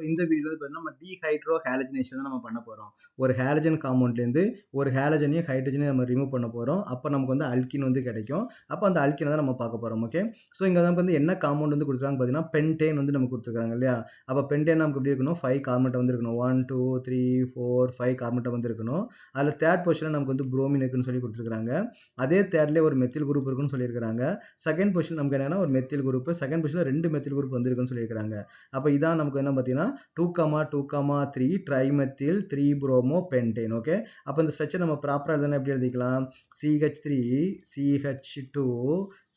இந்த வீடியோல பார்த்தீங்கன்னா நம்ம டீஹைட்ரோ ஹாலஜனேஷன் தான் நம்ம பண்ண போறோம். ஒரு ஹாலஜன் காம்பவுண்ட்லேருந்து ஒரு ஹாலஜனையும் ஹைட்ரஜனையும் நம்ம ரிமூவ் பண்ண போறோம். அப்போ நமக்கு வந்து அல்கின் வந்து கிடைக்கும். அப்போ அந்த அல்கினை தான் நம்ம பார்க்க போறோம். ஓகே. ஸோ இங்க நமக்கு வந்து என்ன காம்பவுண்ட் வந்து கொடுத்துருக்காங்க பார்த்தீங்கன்னா பென்டேன் வந்து நமக்கு கொடுத்துருக்காங்க இல்லையா? அப்போ பென்டேன் நமக்கு எப்படி இருக்கணும்? 5 கார்பன் வந்து இருக்கணும். 1 2 3 4 5 கார்பன் வந்து இருக்கணும். அதில் தேர்ட் பொசிஷனில் நமக்கு வந்து புரோமின் இருக்குன்னு சொல்லி கொடுத்துருக்காங்க. அதே தேர்ட்லேயே ஒரு மெத்தில் குரூப் இருக்குன்னு சொல்லியிருக்காங்க. செகண்ட் பொசிஷன் நமக்கு என்னன்னா ஒரு மெத்தில் குரூப், செகண்ட் பொசிஷனில் 2 மெத்தில் குரூப் வந்து இருக்குன்னு சொல்லியிருக்காங்க. அப்போ இதான் நமக்கு என்ன பார்த்தீங்கன்னா 2,2,3 ட்ரைமெத்தில் 3 புரோமோ பென்டேன். ஓகே. அப்போ இந்த ஸ்ட்ரக்சர் நம்ம ப்ராப்பராக எழுதணும் எப்படி எழுதிக்கலாம்? CH3 CH2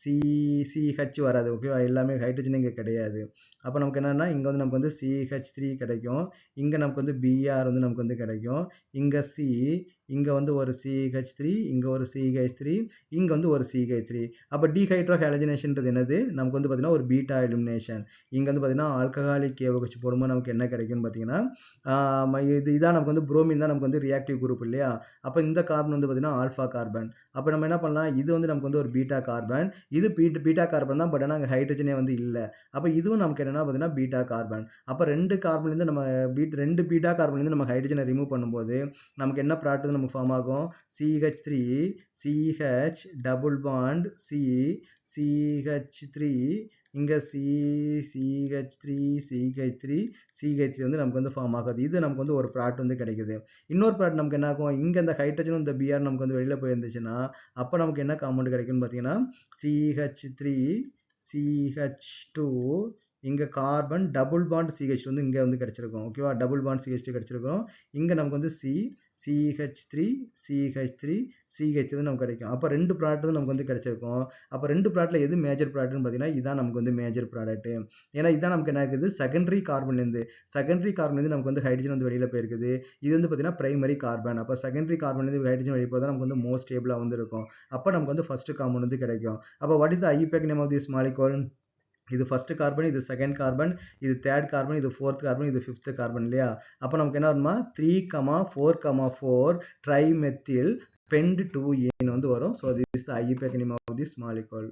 CH வராது. ஓகேவா? எல்லாமே ஹைட்ரஜன் இங்கே கிடையாது. அப்போ நமக்கு என்னன்னா இங்கே வந்து நமக்கு வந்து CH3 கிடைக்கும். இங்கே நமக்கு வந்து Br வந்து நமக்கு வந்து கிடைக்கும். இங்கே C, இங்கே வந்து ஒரு CH3, இங்கே ஒரு CH3, இங்கே வந்து ஒரு CH3. அப்போ டீஹைட்ரோ ஹாலஜனேஷன்றது என்னது? நமக்கு வந்து பார்த்தீங்கன்னா ஒரு பீட்டா எலிமினேஷன். இங்கே வந்து பார்த்தீங்கன்னா ஆல்கஹாலிக் KOH போடும்போது நமக்கு என்ன கிடைக்கும்னு பார்த்தீங்கன்னா இதான் நமக்கு வந்து புரோமின் தான் நமக்கு வந்து ரியாக்டிவ் குரூப் இல்லையா? அப்போ இந்த கார்பன் வந்து பார்த்தீங்கன்னா ஆல்ஃபா கார்பன். அப்போ நம்ம என்ன பண்ணலாம்? இது வந்து நமக்கு வந்து ஒரு பீட்டா கார்பன். இது பீட்டா கார்பன் தான். பட் ஆனால் அங்கே ஹைட்ரஜனே வந்து இல்லை. அப்போ இதுவும் நமக்கு என்னன்னா பார்த்தீங்கன்னா பீட்டா கார்பன். அப்போ 2 கார்பன்லேருந்து நம்ம 2 பீட்டா கார்பன்லேருந்து நம்ம ஹைட்ரஜனை ரிமூவ் பண்ணும்போது நமக்கு என்ன ப்ராடக்ட் வந்து நமக்கு ஃபார்ம் ஆகும்? CH3 CH double bond C CH3 இங்கே CH3 CH3 CH3 வந்து நமக்கு வந்து ஃபார்ம் ஆகுது. இது நமக்கு வந்து ஒரு ப்ராடக்ட் வந்து கிடைக்குது. இன்னொரு ப்ராடக்ட் நமக்கு என்ன ஆகும்? இங்கே இந்த ஹைட்ரஜனும் இந்த Br நமக்கு வந்து வெளியில் போயிருந்துச்சுன்னா அப்போ நமக்கு என்ன காம்பவுண்ட் கிடைக்கும்னு பார்த்தீங்கன்னா CH3 CH2 இங்கே கார்பன் டபுள் பாண்ட் CH2 வந்து இங்கே வந்து கிடைச்சிருக்கும். ஓகேவா? டபுள் பாண்ட் CH2 கிடைச்சிருக்கும். இங்கே நமக்கு வந்து CH3 CH3 CH வந்து நமக்கு கிடைக்கும். அப்போ 2 ப்ராடக்ட் வந்து நமக்கு வந்து கிடைச்சிருக்கும். அப்போ 2 ப்ராடக்ட்ல எது மேஜர் ப்ராடக்ட்னு பார்த்தீங்கன்னா இதான் நமக்கு வந்து மேஜர் ப்ராடக்ட். ஏன்னா இதான் நமக்கு என்ன இருக்குது? செகண்டரி கார்பன்லேருந்து நமக்கு வந்து ஹைட்ரஜன் வந்து வெளியில் போயிருக்குது. இது வந்து பார்த்தீங்கன்னா பிரைமரி கார்பன். அப்போ செகண்டரி கார்பன்லேருந்து ஹைட்ரஜன் வெளியே போதான் நமக்கு வந்து மோஸ்ட் ஸ்டேபிளாக வந்து இருக்கும். அப்போ நமக்கு வந்து ஃபர்ஸ்ட் காம்பவுண்ட் வந்து கிடைக்கும். அப்போ what is the IUPAC name of this molecule? இது ஃபர்ஸ்ட் கார்பன், இது செகண்ட் கார்பன், இது தேர்ட் கார்பன், இது ஃபோர்த் கார்பன், இது ஃபிஃப்த் கார்பன் இல்லையா? அப்போ நமக்கு என்ன வருமா? 3,4,4 ட்ரைமெத்தில் பெண்ட் 2 ஏன்னு வந்து வரும். So this IUPAC name of this molecule.